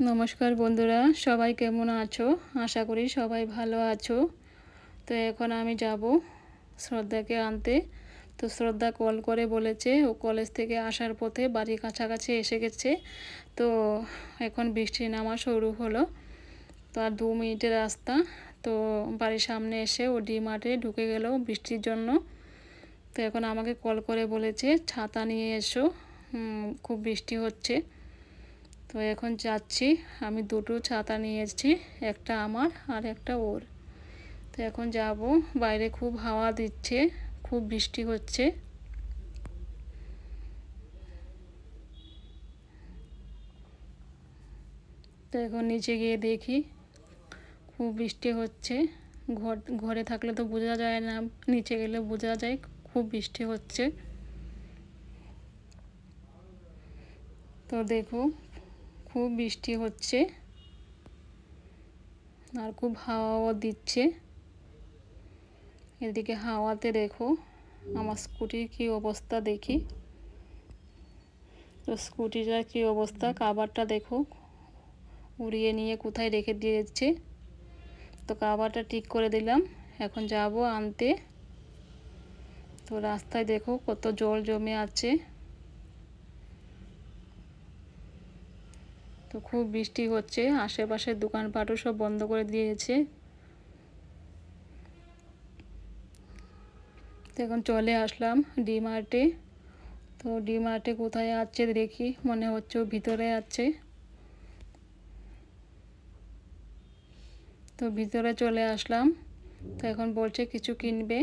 নমস্কার বন্ধুরা, সবাই কেমন আছো? আশা করি সবাই ভালো আছো। তো এখন আমি যাব শ্রদ্ধাকে আনতে। তো শ্রদ্ধা কল করে বলেছে ও কলেজ থেকে আসার পথে বাড়ির কাছাকাছি এসে গেছে। তো এখন বৃষ্টি নামা শুরু হলো। তো আর 2 মিনিটের রাস্তা। তো বাড়ির সামনে এসে ও ডি-মার্টে ঢুকে গেল বৃষ্টির জন্য। তো এখন আমাকে কল করে বলেছে ছাতা নিয়ে এসো, খুব বৃষ্টি হচ্ছে। তো এখন যাচ্ছি, আমি দুটো ছাতা নিয়েছি, একটা আমার আর একটা ওর। তো এখন যাব, বাইরে খুব হাওয়া দিচ্ছে, খুব বৃষ্টি হচ্ছে। তো এখন নিচে গিয়ে দেখি খুব বৃষ্টি হচ্ছে। ঘরে থাকলে তো বোঝা যায় না, নিচে গেলে বোঝা যায় খুব বৃষ্টি হচ্ছে। তো দেখো খুব বৃষ্টি হচ্ছে আর খুব হাওয়াও দিচ্ছে। এদিকে হাওয়াতে দেখো আমার স্কুটির কি অবস্থা দেখি। তো স্কুটিটার কি অবস্থা, কাভারটা দেখো উড়িয়ে নিয়ে কোথায় রেখে দিয়েছে। তো কাভারটা ঠিক করে দিলাম, এখন যাব আনতে। তো রাস্তায় দেখো কত জল জমে আছে। তো খুব বৃষ্টি হচ্ছে, আশেপাশের দোকানপাটও সব বন্ধ করে দিয়েছে। তো এখন চলে আসলাম ডি-মার্টে। তো ডি-মার্টে কোথায় আছে দেখি, মনে হচ্ছে ভিতরে আছে। তো ভিতরে চলে আসলাম। তো এখন বলছে কিছু কিনবে।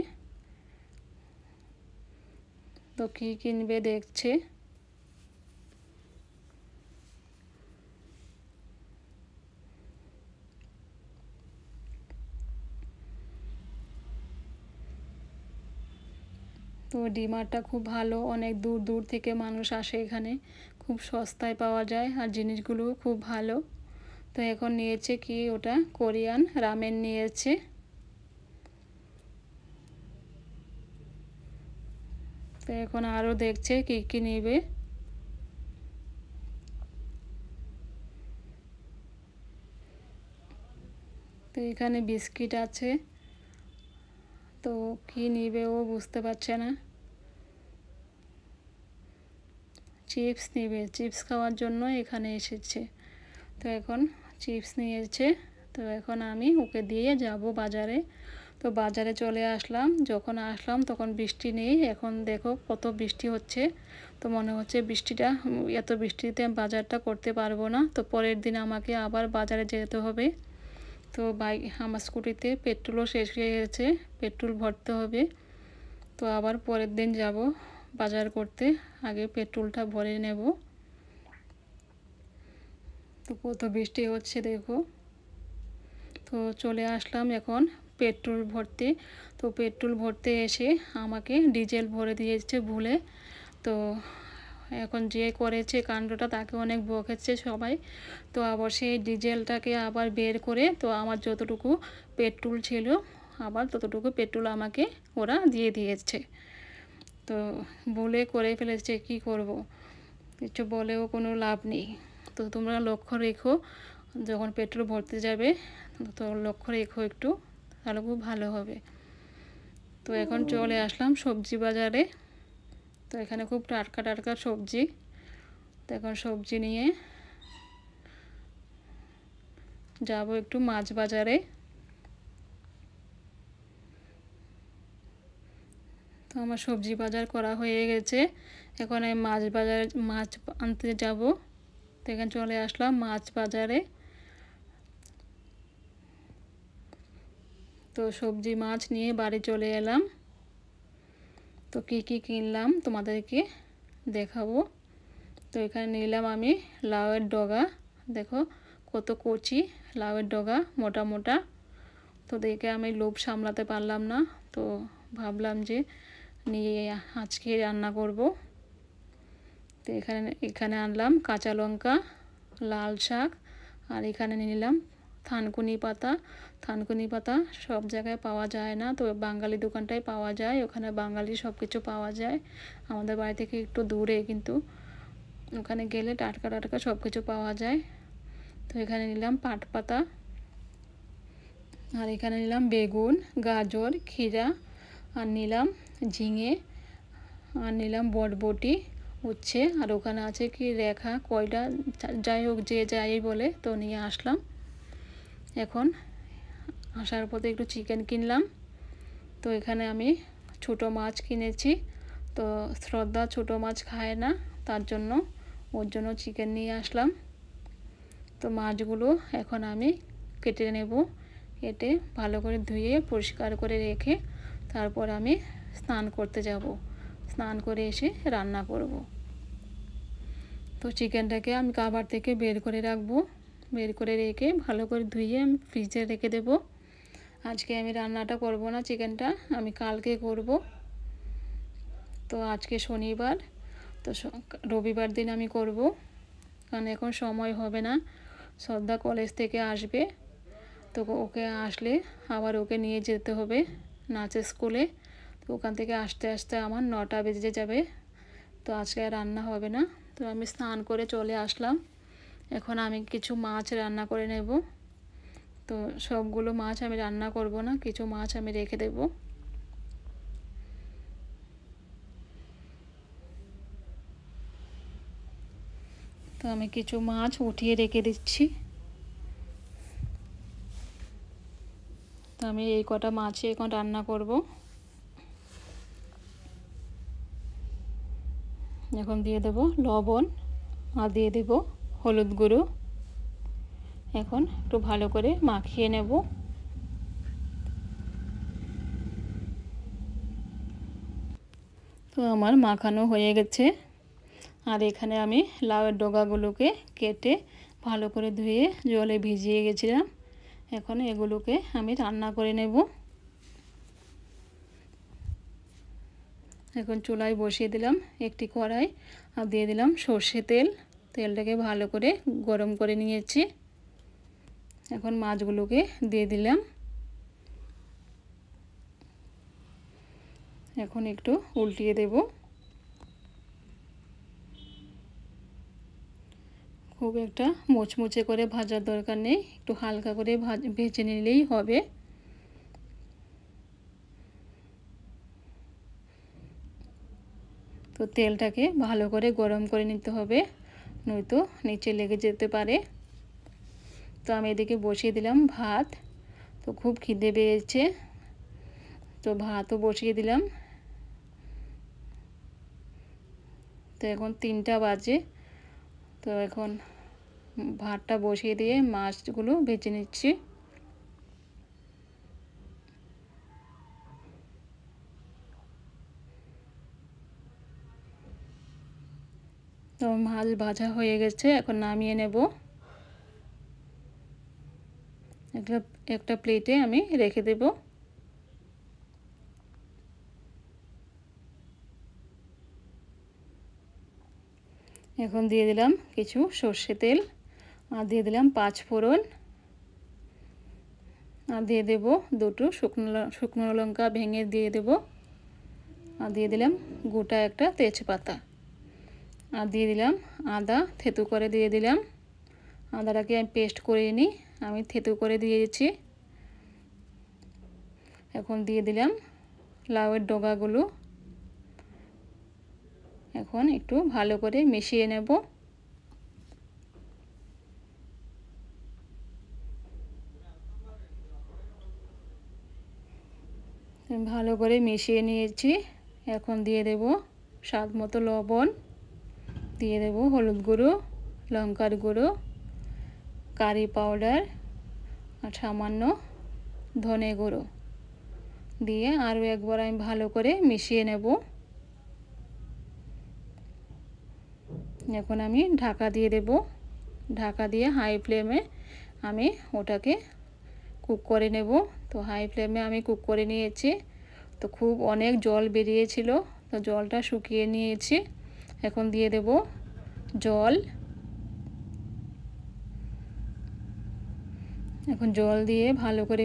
তো কী কিনবে দেখছে। তো ডি-মার্টটা খুব ভালো, অনেক দূর দূর থেকে মানুষ আসে এখানে, খুব সস্তায় পাওয়া যায় আর জিনিসগুলোও খুব ভালো। তো এখন নিয়েছে কি ওটা কোরিয়ান রামেন নিয়েছে। তো এখন আরও দেখছে কি কি নেবে। তো এখানে বিস্কিট আছে, তো কি নিবে ও বুঝতে পারছে না। চিপস নেবে, চিপস খাওয়ার জন্য এখানে এসেছে। তো এখন চিপস নিয়েছে। তো এখন আমি ওকে দিয়ে যাব বাজারে। তো বাজারে চলে আসলাম, যখন আসলাম তখন বৃষ্টি নেই, এখন দেখো কত বৃষ্টি হচ্ছে। তো মনে হচ্ছে বৃষ্টিটা, এত বৃষ্টিতে বাজারটা করতে পারবো না। তো পরের দিন আমাকে আবার বাজারে যেতে হবে। তো আমার স্কুটিতে পেট্রোলও শেষ হয়ে গেছে, পেট্রোল ভরতে হবে। তো আবার পরের দিন যাব বাজার করতে, আগে পেট্রোলটা ভরে নেব। তো কত বৃষ্টি হচ্ছে দেখো। তো চলে আসলাম এখন পেট্রোল ভরতে। তো পেট্রোল ভরতে এসে আমাকে ডিজেল ভরে দিয়েছে ভুলে। তো এখন যে করেছে কাণ্ডটা তাকে অনেক বকেছে সবাই। তো আবার সেই ডিজেলটাকে আবার বের করে, তো আমার যতটুকু পেট্রোল ছিল আবার ততটুকু পেট্রোল আমাকে ওরা দিয়ে দিয়েছে। তো ভুলে করে ফেলেছে, কি করব, কিছু বলেও কোনো লাভ নেই। তো তোমরা লক্ষ্য রেখো, যখন পেট্রোল ভরতে যাবে তো লক্ষ্য রেখো একটু, তাহলে খুব ভালো হবে। তো এখন চলে আসলাম সবজি বাজারে। তো এখানে খুব টাটকা টাটকা সবজি। তো এখন সবজি নিয়ে যাব একটু মাছ বাজারে। তো আমার সবজি বাজার করা হয়ে গেছে, এখন আমি মাছ আনতে যাব। তো এখানে চলে আসলাম মাছ বাজারে। তো সবজি মাছ নিয়ে বাড়ি চলে এলাম। তো কী কী কিনলাম তোমাদেরকে দেখাবো। তো এখানে নিলাম আমি লাউয়ের ডগা, দেখো কত কচি লাউয়ের ডগা, মোটা মোটা। তো দেখে আমি লোভ সামলাতে পারলাম না, তো ভাবলাম যে নিয়ে আজকে রান্না করব। তো এখানে আনলাম কাঁচা লঙ্কা, লাল শাক, আর এখানে নিলাম থানকুনি পাতা। থানকুনি পাতা সব জায়গায় পাওয়া যায় না, তো বাঙালি দোকানটায় পাওয়া যায়, ওখানে বাঙালি সব কিছু পাওয়া যায়। আমাদের বাড়ি থেকে একটু দূরে, কিন্তু ওখানে গেলে টাটকা টাটকা সব কিছু পাওয়া যায়। তো এখানে নিলাম পাট পাতা, আর এখানে নিলাম বেগুন, গাজর, ক্ষীরা, আর নিলাম ঝিঙে, আর নিলাম বটবটি, উচ্ছে, আর ওখানে আছে কি রেখা কয়টা, যাই হোক যে যাই বলে, তো নিয়ে আসলাম। এখন আসার পথে একটু চিকেন কিনলাম। তো এখানে আমি ছোটো মাছ কিনেছি, তো শ্রদ্ধা ছোটো মাছ খায় না, তার জন্য ওর জন্য চিকেন নিয়ে আসলাম। তো মাছগুলো এখন আমি কেটে নেব, কেটে ভালো করে ধুয়ে পরিষ্কার করে রেখে তারপর আমি স্নান করতে যাব। স্নান করে এসে রান্না করব। তো চিকেনটাকে আমি কাভার থেকে বের করে রাখবো, বের করে রেখে ভালো করে ধুয়ে আমি ফ্রিজে রেখে দেব। আজকে আমি রান্নাটা করব না, চিকেনটা আমি কালকে করব। তো আজকে শনিবার, তো রবিবার দিন আমি করব, কারণ এখন সময় হবে না। শ্রদ্ধা কলেজ থেকে আসবে, তো ওকে আসলে আবার ওকে নিয়ে যেতে হবে নাচের স্কুলে। তো ওখান থেকে আসতে আসতে আমার 9টা বেজে যাবে। তো আজকে আর রান্না হবে না। তো আমি স্নান করে চলে আসলাম। এখন আমি কিছু মাছ রান্না করে নেব। তো সবগুলো মাছ আমি রান্না করব না, কিছু মাছ আমি রেখে দেব। তো আমি কিছু মাছ উঠিয়ে রেখে দিচ্ছি। তো আমি এই কটা মাছই এখন রান্না করব। এখন দিয়ে দেব লবণ, আর দিয়ে দেব হলুদ গুঁড়ো। এখন একটু ভালো করে মাখিয়ে নেব। তো আমার মাখানো হয়ে গেছে। আর এখানে আমি লাউয়ের ডগাগুলোকে কেটে ভালো করে ধুয়ে জলে ভিজিয়ে গেছিলাম। এখন এগুলোকে আমি রান্না করে নেব। এখন চুলায় বসিয়ে দিলাম একটি কড়াই, আর দিয়ে দিলাম সর্ষে তেল। তেলটাকে ভালো করে গরম করে নিয়েছি। এখন মাছগুলোকে দিয়ে দিলাম। এখন একটু উল্টিয়ে দেব। খুব একটা মুচমুচে করে ভাজার দরকার নেই, একটু হালকা করে ভেজে নিলেই হবে। তো তেলটাকে ভালো করে গরম করে নিতে হবে, নয়তো নিচে লেগে যেতে পারে। তো আমি এদিকে বসিয়ে দিলাম ভাত। তো খুব খিদে পেয়েছে, তো ভাতও বসিয়ে দিলাম। তো এখন 3টা বাজে। তো এখন ভাতটা বসিয়ে দিয়ে মাছগুলো ভেজে নিচ্ছি। তো মাছ ভাজা হয়ে গেছে, এখন নামিয়ে নেব। একটা প্লেটে আমি রেখে দেব। এখন দিয়ে দিলাম কিছু সর্ষে তেল, আর দিয়ে দিলাম 5 ফোড়ন, আর দিয়ে দেব 2টো শুকনো লঙ্কা ভেঙে দিয়ে দেব, আর দিয়ে দিলাম গোটা একটা তেজপাতা, আর দিয়ে দিলাম আদা থেতু করে দিয়ে দিলাম। আদাটাকে আমি পেস্ট করে নিই, আমি থেতু করে দিয়েছি। এখন দিয়ে দিলাম লাউয়ের ডগাগুলো। এখন একটু ভালো করে মিশিয়ে নেব। ভালো করে মিশিয়ে নিয়েছি। এখন দিয়ে দেব স্বাদ মতো লবণ, দিয়ে দেব হলুদ গুঁড়ো, লঙ্কার গুঁড়ো, কারি পাউডার, আর সামান্য ধনে গুঁড়ো দিয়ে আরও একবার আমি ভালো করে মিশিয়ে নেব। এখন আমি ঢাকা দিয়ে দেব। ঢাকা দিয়ে হাই ফ্লেমে আমি ওটাকে কুক করে নেব। তো হাই ফ্লেমে আমি কুক করে নিয়েছি। তো খুব অনেক জল বেরিয়েছিল, তো জলটা শুকিয়ে নিয়েছি। এখন দিয়ে দেব জল। এখন জল দিয়ে ভালো করে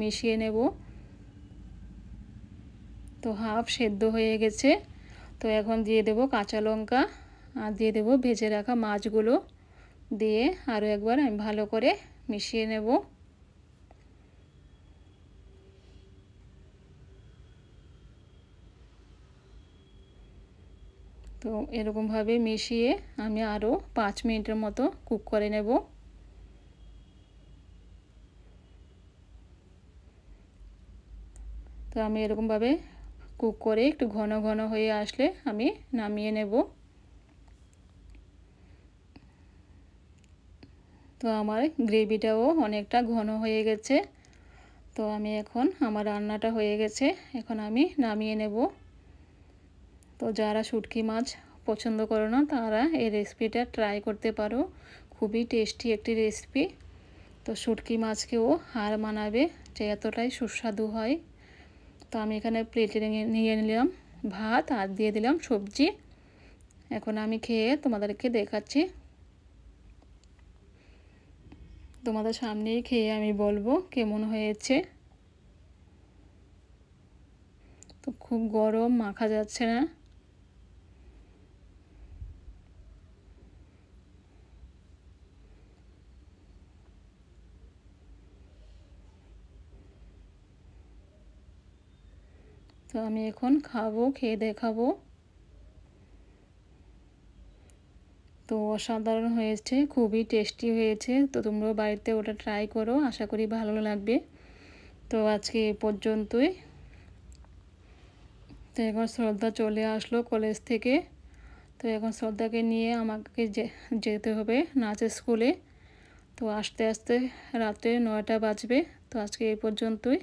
মিশিয়ে নেব। তো হাফ সেদ্ধ হয়ে গেছে। তো এখন দিয়ে দেব কাঁচা লঙ্কা, আর দিয়ে দেবো ভেজে রাখা মাছগুলো, দিয়ে আরও একবার আমি ভালো করে মিশিয়ে নেব। তো এরকমভাবে মিশিয়ে আমি আরও 5 মিনিটের মতো কুক করে নেব। তো আমি এরকমভাবে কুক করে একটু ঘন ঘন হয়ে আসলে আমি নামিয়ে নেব। তো আমার গ্রেভিটাও অনেকটা ঘন হয়ে গেছে। তো আমি এখন আমার রান্নাটা হয়ে গেছে, এখন আমি নামিয়ে নেব। তো যারা শুটকি মাছ পছন্দ করো না তারা এই রেসিপিটা ট্রাই করতে পারো, খুবই টেস্টি একটি রেসিপি। তো শুটকি মাছকেও হার মানাবে যে এতটাই সুস্বাদু হয়। তো আমি এখানে প্লেটে নিয়ে নিলাম ভাত আর দিয়ে দিলাম সবজি। এখন আমি খেয়ে তোমাদেরকে দেখাচ্ছি, তোমাদের সামনেই খেয়ে আমি বলবো কেমন হয়েছে। তো খুব গরম, মাখা যাচ্ছে না। তো আমি এখন খাবো, খেয়ে দেখাবো। তো অসাধারণ হয়েছে, খুবই টেস্টি হয়েছে। তো তোমরাও বাড়িতে ওটা ট্রাই করো, আশা করি ভালো লাগবে। তো আজকে এ পর্যন্তই। তো এখন শ্রদ্ধা চলে আসলো কলেজ থেকে। তো এখন শ্রদ্ধাকে নিয়ে আমাকে যেতে হবে নাচের স্কুলে। তো আস্তে আস্তে রাতে 9টা বাজবে। তো আজকে এই পর্যন্তই।